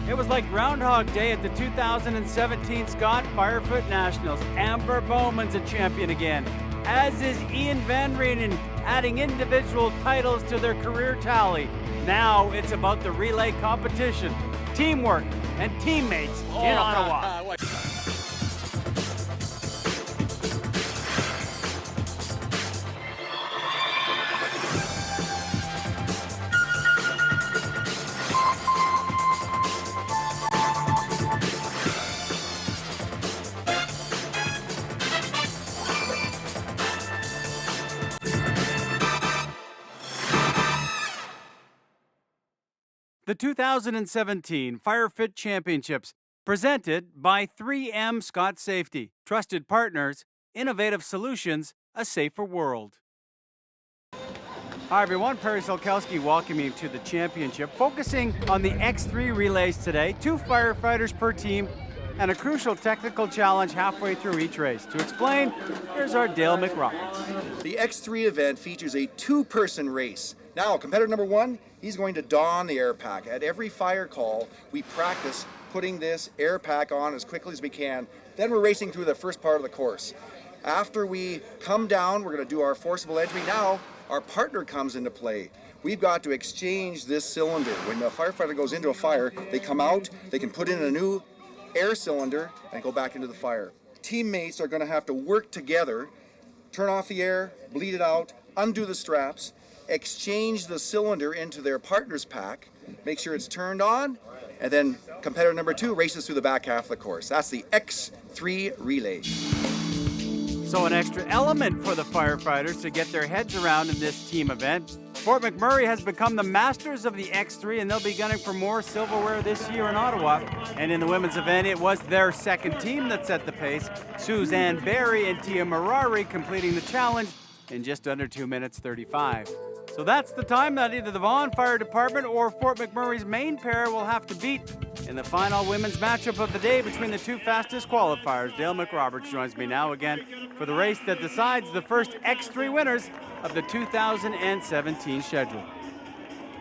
It was like Groundhog Day at the 2017 Scott Firefoot Nationals. Amber Bowman's a champion again, as is Ian Van Reenen, adding individual titles to their career tally. Now it's about the relay competition, teamwork, and teammates in Ottawa. The 2017 Firefit Championships, presented by 3M Scott Safety. Trusted partners, innovative solutions, a safer world. Hi everyone, Perry Solkowski welcoming you to the championship, focusing on the X3 relays today. 2 firefighters per team and a crucial technical challenge halfway through each race. To explain, here's our Dale McRoberts. The X3 event features a 2-person race. Now, competitor number 1, he's going to don the air pack. At every fire call, we practice putting this air pack on as quickly as we can. Then we're racing through the first part of the course. After we come down, we're going to do our forcible entry. Now, our partner comes into play. We've got to exchange this cylinder. When the firefighter goes into a fire, they come out, they can put in a new air cylinder and go back into the fire. Teammates are going to have to work together, turn off the air, bleed it out, undo the straps, exchange the cylinder into their partner's pack, make sure it's turned on, and then competitor number 2 races through the back half of the course. That's the X3 relay. So an extra element for the firefighters to get their heads around in this team event. Fort McMurray has become the masters of the X3, and they'll be gunning for more silverware this year in Ottawa. And in the women's event, it was their second team that set the pace. Suzanne Barry and Tia Marari completing the challenge in just under 2 minutes 35. So that's the time that either the Vaughan Fire Department or Fort McMurray's main pair will have to beat in the final women's matchup of the day between the 2 fastest qualifiers. Dale McRoberts joins me now again for the race that decides the first X3 winners of the 2017 schedule.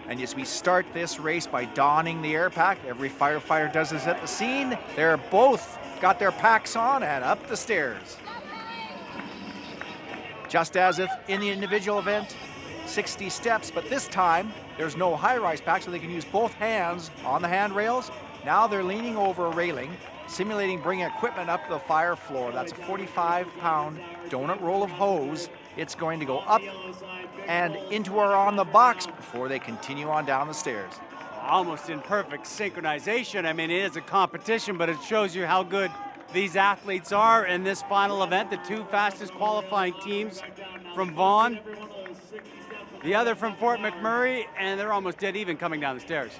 And as we start this race by donning the air pack, every firefighter does this at the scene. They're both got their packs on and up the stairs. Just as if in the individual event, 60 steps, but this time there's no high-rise pack, so they can use both hands on the handrails. Now they're leaning over a railing, simulating bringing equipment up to the fire floor. That's a 45-pound donut roll of hose. It's going to go up and into or on the box before they continue on down the stairs. Almost in perfect synchronization. I mean, it is a competition, but it shows you how good these athletes are in this final event. The 2 fastest qualifying teams from Vaughan, the other from Fort McMurray, and they're almost dead even coming down the stairs.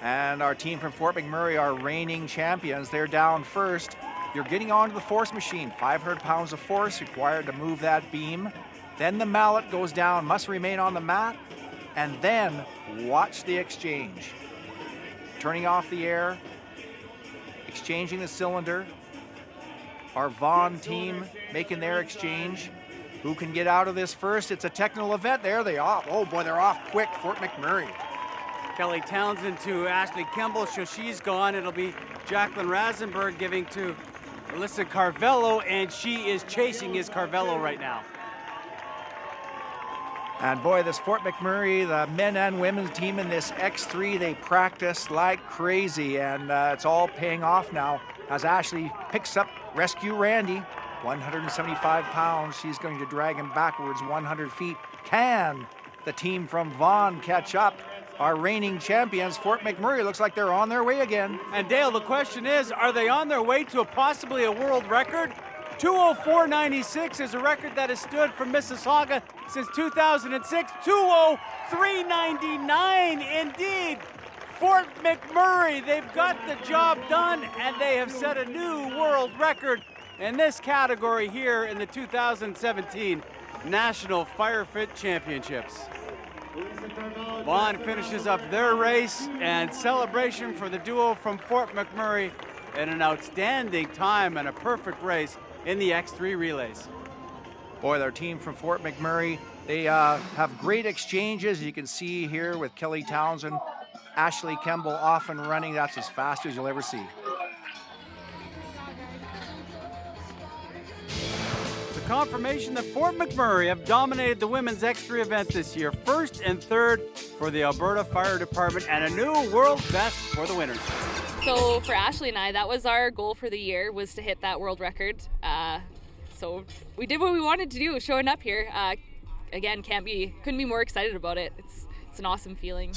And our team from Fort McMurray are reigning champions. They're down first. You're getting onto the force machine. 500 pounds of force required to move that beam. Then the mallet goes down, must remain on the mat, and then watch the exchange. Turning off the air, exchanging the cylinder. Our Vaughan team making their exchange. Who can get out of this first? It's a technical event. There they are. Oh boy, they're off quick, Fort McMurray. Kelly Townsend to Ashley Kimball, so she's gone. It'll be Jacqueline Rasenberg giving to Alyssa Carvello, and she is chasing his Carvello right now. And boy, this Fort McMurray, the men and women's team in this X3, they practice like crazy, and it's all paying off now as Ashley picks up Rescue Randy. 175 pounds, she's going to drag him backwards 100 feet. Can the team from Vaughan catch up? Our reigning champions, Fort McMurray, looks like they're on their way again. And Dale, the question is, are they on their way to possibly a world record? 2:04.96 is a record that has stood for Mississauga since 2006. 2:03.99 indeed. Fort McMurray, they've got the job done, and they have set a new world record in this category here in the 2017 National Firefit Championships. Vaughan finishes up their race, and celebration for the duo from Fort McMurray, and an outstanding time and a perfect race in the X3 relays. Boy, their team from Fort McMurray, they have great exchanges. You can see here with Kelly Townsend Ashley Kemble off and running. That's as fast as you'll ever see. The confirmation that Fort McMurray have dominated the women's X3 event this year. First and third for the Alberta Fire Department and a new world best for the winners. So for Ashley and I, that was our goal for the year, was to hit that world record. So we did what we wanted to do, showing up here. Again, couldn't be more excited about it. It's an awesome feeling.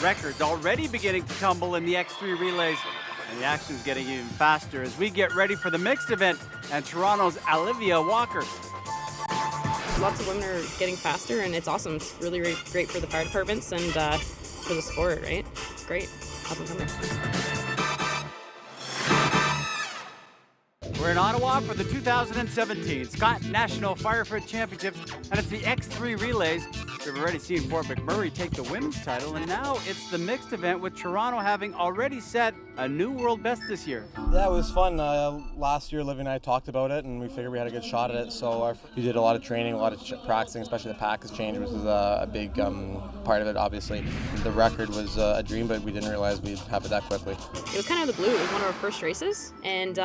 Records already beginning to tumble in the X3 relays, and the action's getting even faster as we get ready for the mixed event and Toronto's Olivia Walker. Lots of women are getting faster, and it's awesome. It's really, really great for the fire departments and for the sport, right? It's great. Up and coming. We're in Ottawa for the 2017 Scott National Firefit Championships, and it's the X3 relays. We've already seen Fort McMurray take the women's title, and now it's the mixed event with Toronto having already set a new world best this year. Yeah, it was fun. Last year, Olivia and I talked about it, and we figured we had a good shot at it. So we did a lot of training, a lot of practicing, especially the package change, which was a big part of it, obviously. The record was a dream, but we didn't realize we'd have it that quickly. It was kind of the blue. It was one of our first races, and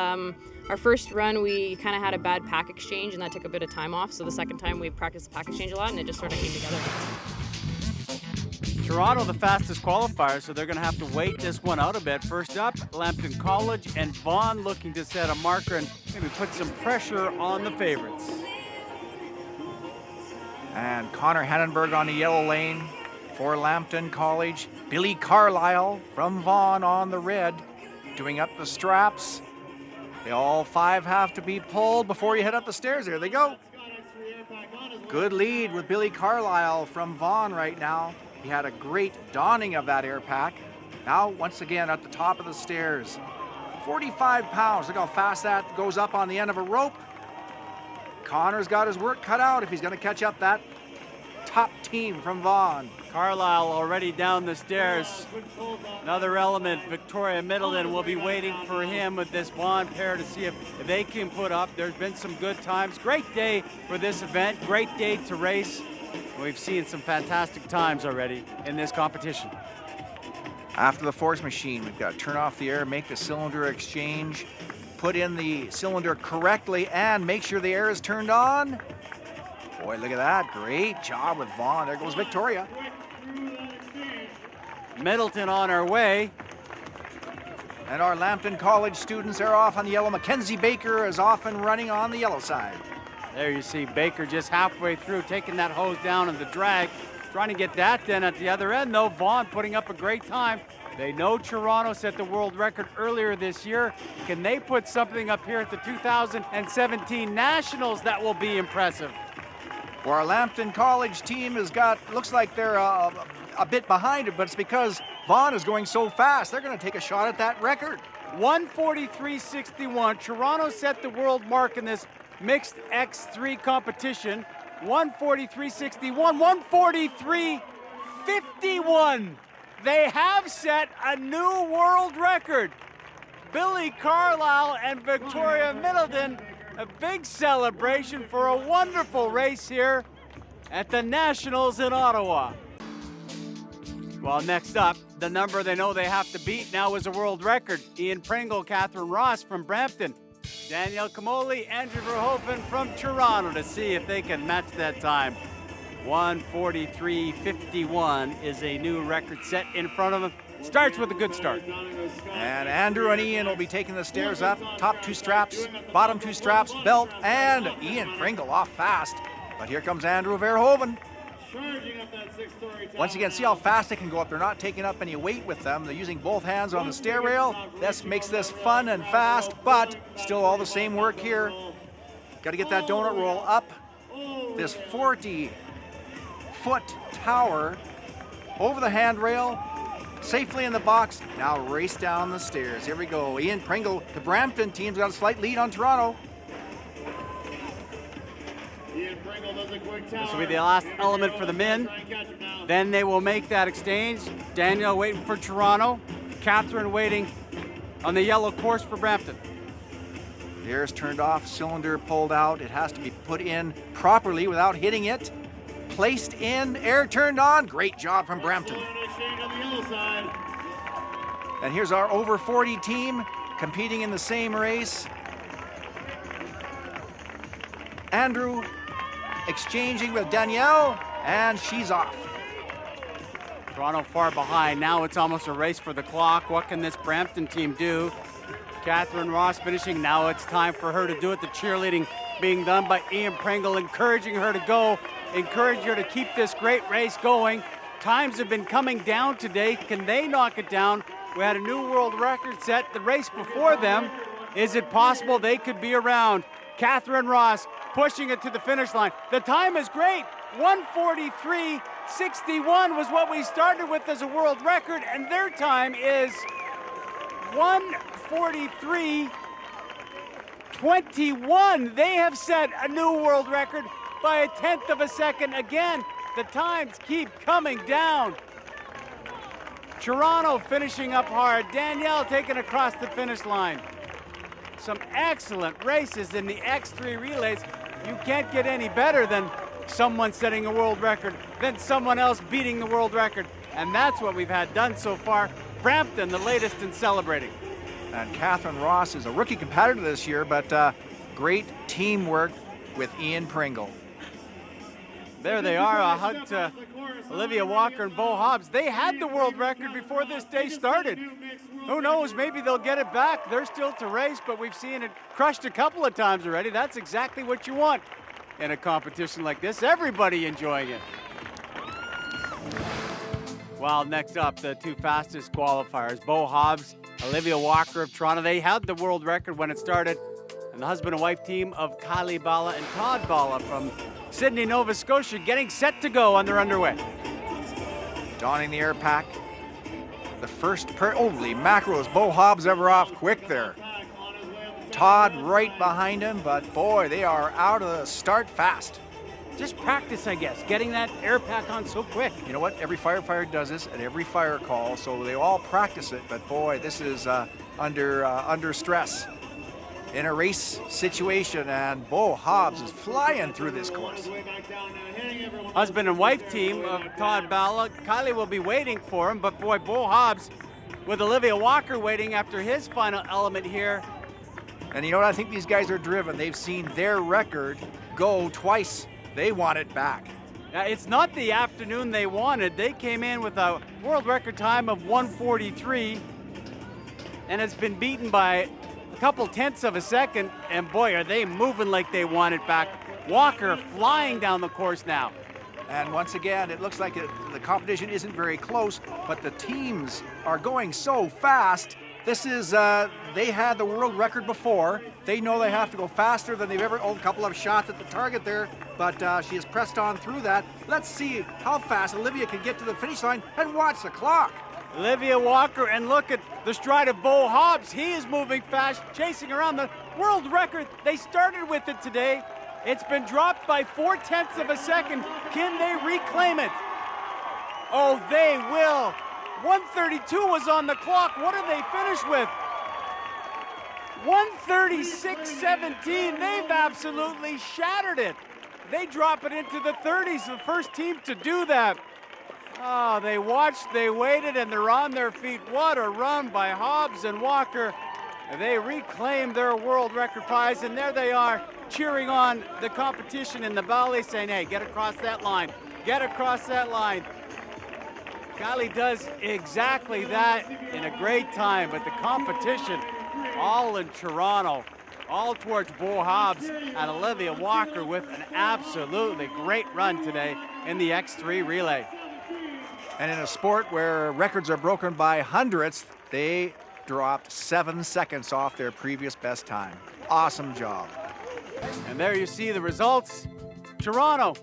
our first run, we kind of had a bad pack exchange, and that took a bit of time off. So the second time, we practiced the pack exchange a lot, and it just sort of came together. Toronto, the fastest qualifier, so they're going to have to wait this one out a bit. First up, Lambton College and Vaughan looking to set a marker and maybe put some pressure on the favorites. And Connor Hannenberg on the yellow lane for Lambton College. Billy Carlisle from Vaughan on the red, doing up the straps. They all five have to be pulled before you head up the stairs. There they go. Good lead with Billy Carlisle from Vaughan right now. He had a great donning of that air pack. Now, once again, at the top of the stairs. 45 pounds. Look how fast that goes up on the end of a rope. Connor's got his work cut out if he's going to catch up that top team from Vaughan. Carlisle already down the stairs. Another element, Victoria Middleton, will be waiting for him with this Vaughan pair to see if they can put up. There's been some good times. Great day for this event. Great day to race. We've seen some fantastic times already in this competition. After the force machine, we've got to turn off the air, make the cylinder exchange, put in the cylinder correctly, and make sure the air is turned on. Boy, look at that. Great job with Vaughan. There goes Victoria. Middleton on our way. And our Lambton College students are off on the yellow. Mackenzie Baker is off and running on the yellow side. There you see Baker just halfway through, taking that hose down in the drag. Trying to get that done at the other end, though. Vaughan putting up a great time. They know Toronto set the world record earlier this year. Can they put something up here at the 2017 Nationals that will be impressive? Well, our Lambton College team has got, looks like they're a bit behind it, but it's because Vaughan is going so fast. They're going to take a shot at that record. 1:43.61. Toronto set the world mark in this mixed X3 competition. 1:43.61, 1:43.51. They have set a new world record. Billy Carlisle and Victoria Middleton, a big celebration for a wonderful race here at the Nationals in Ottawa. Well, next up, the number they know they have to beat now is a world record. Ian Pringle, Catherine Ross from Brampton, Danielle Camoli, Andrew Verhoeven from Toronto to see if they can match that time. 1:43.51 is a new record set in front of them. Starts with a good start. And Andrew and Ian will be taking the stairs up. Top two straps, bottom two straps, belt, and Ian Pringle off fast. But here comes Andrew Verhoeven. Once again, see how fast they can go up. They're not taking up any weight with them. They're using both hands on the stair rail. This makes this fun and fast, but still all the same work here. Got to get that donut roll up this 40-foot tower over the handrail, safely in the box. Now race down the stairs. Here we go. Ian Pringle, the Brampton team's got a slight lead on Toronto. This will be the last element for the men. Then they will make that exchange. Daniel waiting for Toronto. Catherine waiting on the yellow course for Brampton. The air's turned off, cylinder pulled out. It has to be put in properly without hitting it. placed in, air turned on. Great job from Brampton. And here's our over 40 team competing in the same race. Andrew exchanging with Danielle, and she's off. Toronto far behind. Now it's almost a race for the clock. What can this Brampton team do? Catherine Ross finishing. Now it's time for her to do it. The cheerleading being done by Ian Pringle, encouraging her to go, encouraging her to keep this great race going. Times have been coming down today. Can they knock it down? We had a new world record set the race before them. Is it possible they could be around? Catherine Ross pushing it to the finish line. The time is great. 1:43.61 was what we started with as a world record, and their time is 1:43.21. They have set a new world record by a tenth of a second. Again, the times keep coming down. Toronto finishing up hard. Danielle taking across the finish line. Some excellent races in the X3 relays. You can't get any better than someone setting a world record, then someone else beating the world record. And that's what we've had done so far. Brampton, the latest in celebrating. And Catherine Ross is a rookie competitor this year, but great teamwork with Ian Pringle. There they are, a hug to Olivia Walker and Bo Hobbs. They had the world record before this day started. Who knows, maybe they'll get it back. They're still to race, but we've seen it crushed a couple of times already. That's exactly what you want in a competition like this. Everybody enjoying it. Well, next up, the two fastest qualifiers. Bo Hobbs, Olivia Walker of Toronto. They had the world record when it started. And the husband and wife team of Kylie Bala and Todd Bala from Sydney, Nova Scotia, getting set to go on their underway. Donning the air pack. The first holy macros, Bo Hobbs ever off quick there. Todd right behind him, but boy, they are out of the start fast. Just practice, I guess, getting that air pack on so quick. You know what? Every firefighter does this at every fire call, so they all practice it, but boy, this is under stress in a race situation, and Bo Hobbs is flying through this course. Husband and wife team of Todd Bala. Kylie will be waiting for him, but boy, Bo Hobbs with Olivia Walker waiting after his final element here. And you know what? I think these guys are driven. They've seen their record go twice. They want it back. It's not the afternoon they wanted. They came in with a world record time of 1:43, and it's been beaten by a couple tenths of a second, and boy, are they moving like they want it back. Walker flying down the course now. And once again, it looks like the competition isn't very close, but the teams are going so fast. This is, they had the world record before. They know they have to go faster than they've ever, a couple of shots at the target there, but she has pressed on through that. Let's see how fast Olivia can get to the finish line, and watch the clock. Olivia Walker, and look at the stride of Bo Hobbs. He is moving fast, chasing around the world record. They started with it today. It's been dropped by 4/10 of a second. Can they reclaim it? Oh, they will. 1:32 was on the clock. What did they finish with? 1:36.17. They've absolutely shattered it. They drop it into the 30s, the first team to do that. Oh, they watched, they waited, and they're on their feet. What a run by Hobbs and Walker. They reclaimed their world record prize, and there they are cheering on the competition in the valley, saying, hey, get across that line. Get across that line. Kylie does exactly that in a great time, but the competition all in Toronto, all towards Bo Hobbs and Olivia Walker with an absolutely great run today in the X3 relay. And in a sport where records are broken by hundredths, they dropped 7 seconds off their previous best time. Awesome job. And there you see the results. Toronto,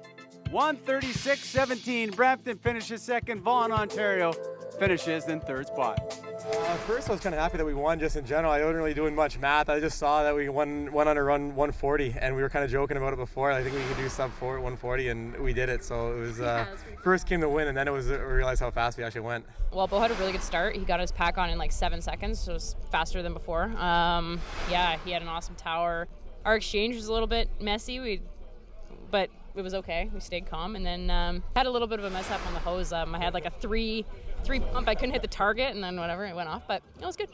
1:36.17. Brampton finishes second. Vaughan, Ontario finishes in third spot. At first, I was kind of happy that we won just in general. I wasn't really doing much math. I just saw that we went on a run 140, and we were kind of joking about it before. I think we could do sub 140, and we did it. So it was first came the win, and then it was we realized how fast we actually went. Well, Bo had a really good start. He got his pack on in like 7 seconds, so it was faster than before. Yeah, he had an awesome tower. Our exchange was a little bit messy, but it was okay. We stayed calm, and then had a little bit of a mess up on the hose. I had like a three pump. I couldn't hit the target, and then whatever, it went off, but it was good.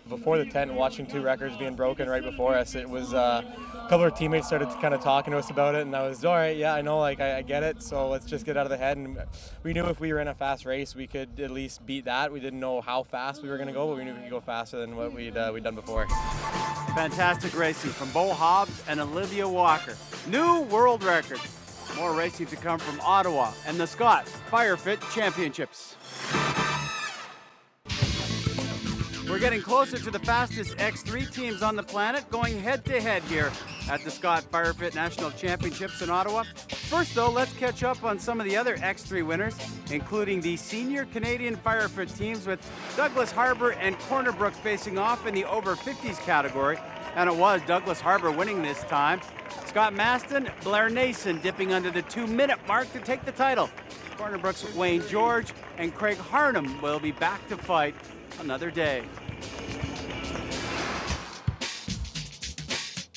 Before the tent, watching 2 records being broken right before us, it was a couple of teammates started kind of talking to us about it, and I was, all right, yeah, I know, like, I get it, so let's just get out of the head. And we knew if we were in a fast race, we could at least beat that. We didn't know how fast we were going to go, but we knew we could go faster than what we'd done before. Fantastic racing from Bo Hobbs and Olivia Walker. New world record. More racing to come from Ottawa and the Scott Firefit Championships. We're getting closer to the fastest X3 teams on the planet, going head-to-head here at the Scott Firefit National Championships in Ottawa. First, though, let's catch up on some of the other X3 winners, including the senior Canadian Firefit teams with Douglas Harbour and Corner Brook facing off in the over 50s category. And it was Douglas Harbour winning this time. Scott Maston, Blair Nason dipping under the 2-minute mark to take the title. Corner Brook's Wayne George and Craig Harnham will be back to fight another day.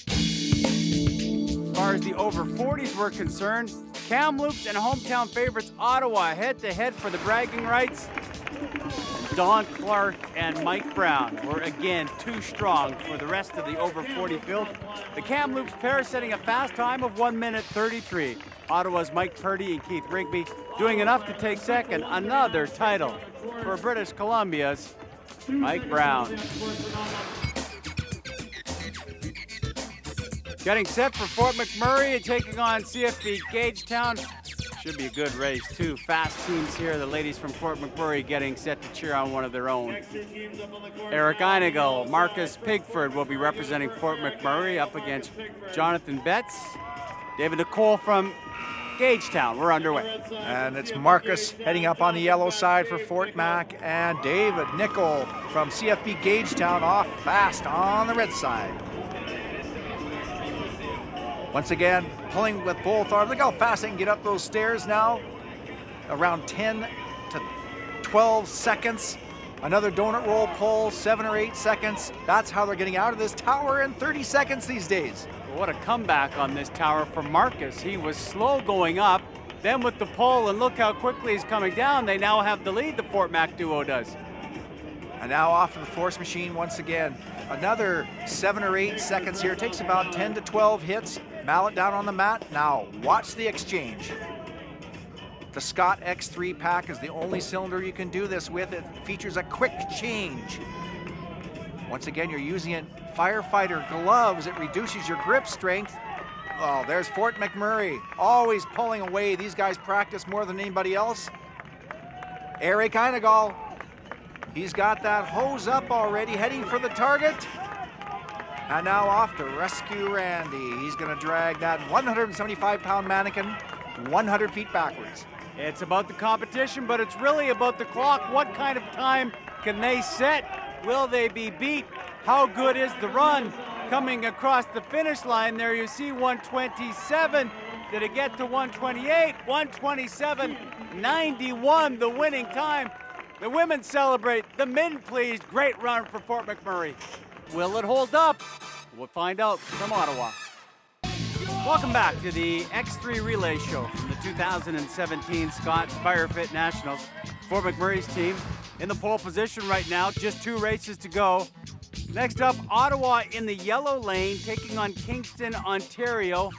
As far as the over 40s were concerned, Kamloops and hometown favorites Ottawa head-to-head for the bragging rights. Don Clark and Mike Brown were again too strong for the rest of the over 40 field. The Kamloops pair setting a fast time of 1:33. Ottawa's Mike Purdy and Keith Rigby doing enough to take second. Another title for British Columbia's Mike Brown. Getting set for Fort McMurray and taking on CFB Gagetown. Should be a good race, too. Fast teams here. The ladies from Fort McMurray getting set to cheer on one of their own. Eric Einigal, Marcus Pigford will be representing Fort McMurray up against Jonathan Betts. David Nicole from Gagetown. We're underway. And it's Marcus heading up on the yellow side for Fort Mac, and David Nicol from CFB Gagetown off fast on the red side. Once again, pulling with both arms. Look how fast they can get up those stairs now. Around 10 to 12 seconds. Another donut roll pull, 7 or 8 seconds. That's how they're getting out of this tower in 30 seconds these days. What a comeback on this tower for Marcus. He was slow going up, then with the pull, and look how quickly he's coming down. They now have the lead, the Fort Mac duo does. And now off to the force machine once again. Another 7 or 8 seconds here. It takes about 10 to 12 hits. Mallet down on the mat. Now watch the exchange. The Scott X3 pack is the only cylinder you can do this with. It features a quick change. Once again, you're using it firefighter gloves. It reduces your grip strength. Oh, there's Fort McMurray, always pulling away. These guys practice more than anybody else. Eric Einigal, he's got that hose up already, heading for the target. And now off to rescue Randy. He's going to drag that 175-pound mannequin 100 feet backwards. It's about the competition, but it's really about the clock. What kind of time can they set? Will they be beat? How good is the run? Coming across the finish line there, you see 127. Did it get to 128? 127.91, the winning time. The women celebrate. The men pleased. Great run for Fort McMurray. Will it hold up? We'll find out from Ottawa. Welcome back to the X3 Relay Show from the 2017 Scott Firefit Nationals. Fort McMurray's team in the pole position right now, just 2 races to go. Next up, Ottawa in the yellow lane taking on Kingston, Ontario.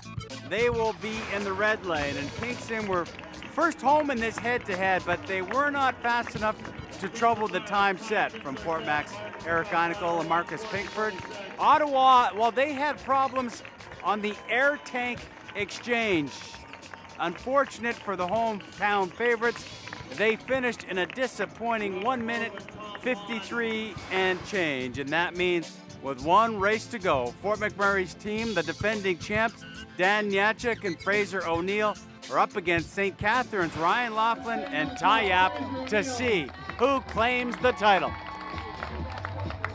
They will be in the red lane, and Kingston were first home in this head-to-head, but they were not fast enough to trouble the time set from Fort Mac's Eric Einigal and Marcus Pinkford. Ottawa, well, they had problems on the air tank exchange. Unfortunate for the hometown favorites, they finished in a disappointing 1:53 and change, and that means with 1 race to go, Fort McMurray's team, the defending champs, Dan Nyachuk and Fraser O'Neill, are up against St. Catharines' Ryan Laughlin and Ty Yap to see who claims the title.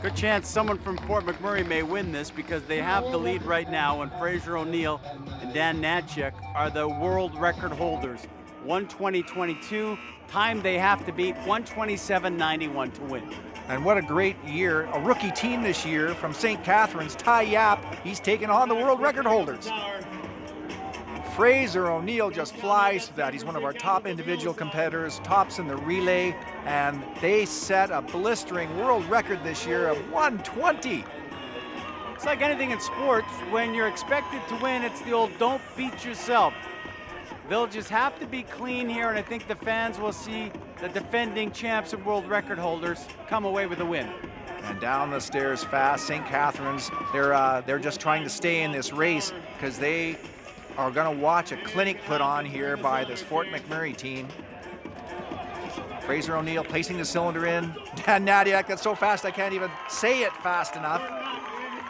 Good chance someone from Fort McMurray may win this because they have the lead right now, and Fraser O'Neill and Dan Nyachuk are the world record holders. 1:20.22, time they have to beat 1:27.91 to win. And what a great year, a rookie team this year from St. Catharines, Ty Yap. He's taken on the world record holders. Fraser O'Neill just flies through that. He's one of our top individual competitors, tops in the relay, and they set a blistering world record this year of 1:20. It's like anything in sports. When you're expected to win, it's the old don't beat yourself. They'll just have to be clean here, and I think the fans will see the defending champs and world record holders come away with a win. And down the stairs fast, St. Catharines, they're just trying to stay in this race because they are going to watch a clinic put on here by this Fort McMurray team. Fraser O'Neill placing the cylinder in. Dan Nadiak, that's so fast I can't even say it fast enough.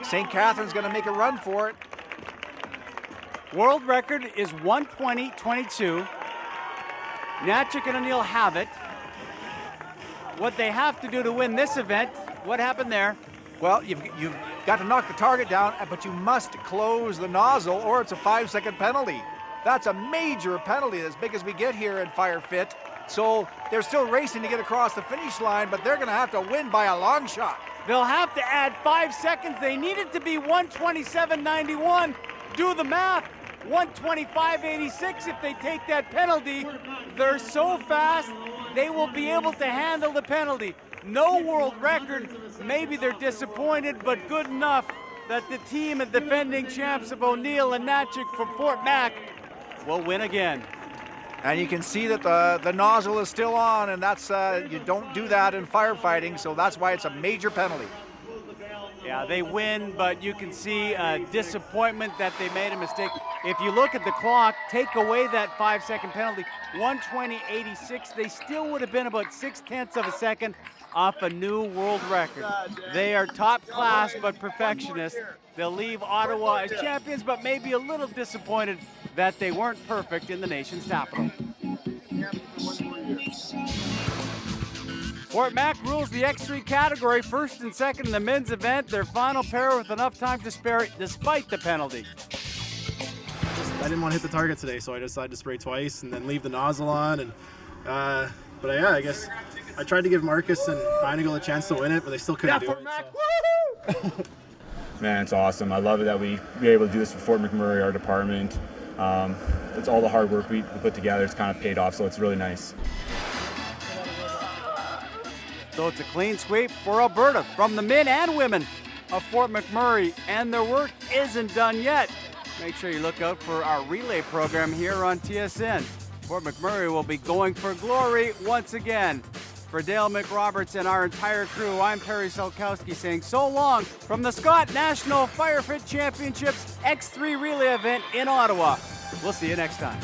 St. Catharines going to make a run for it. World record is 1:20.22. Natchik and O'Neill have it. What they have to do to win this event, what happened there? Well, you've got to knock the target down, but you must close the nozzle or it's a 5-second penalty. That's a major penalty, as big as we get here in Firefit. So they're still racing to get across the finish line, but they're going to have to win by a long shot. They'll have to add 5 seconds. They need it to be 1:27.91. Do the math. 1:25.86 if they take that penalty. They're so fast, they will be able to handle the penalty. No world record. Maybe they're disappointed, but good enough that the team and defending champs of O'Neill and Natchik from Fort Mac will win again. And you can see that the nozzle is still on, and that's you don't do that in firefighting, so that's why it's a major penalty. Yeah, they win, but you can see disappointment that they made a mistake. If you look at the clock, take away that 5-second penalty, 1:20.86, they still would have been about 0.6 of a second off a new world record. They are top class, but perfectionists. They'll leave Ottawa as champions, but maybe a little disappointed that they weren't perfect in the nation's capital. Fort Mac rules the X3 category, first and second in the men's event. Their final pair with enough time to spare despite the penalty. I didn't want to hit the target today, so I decided to spray twice and then leave the nozzle on. And but yeah, I guess I tried to give Marcus and Einigal a chance to win it, but they still couldn't do it. So. Man, it's awesome. I love it that we were able to do this for Fort McMurray, our department. It's all the hard work we put together. It's kind of paid off, so it's really nice. So it's a clean sweep for Alberta from the men and women of Fort McMurray, and their work isn't done yet. Make sure you look out for our relay program here on TSN. Fort McMurray will be going for glory once again. For Dale McRoberts and our entire crew, I'm Terry Salkowski saying so long from the Scott National Firefit Championships X3 Relay event in Ottawa. We'll see you next time.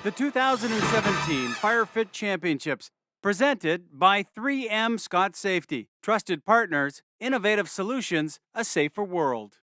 The 2017 Firefit Championships, presented by 3M Scott Safety. Trusted partners, innovative solutions, a safer world.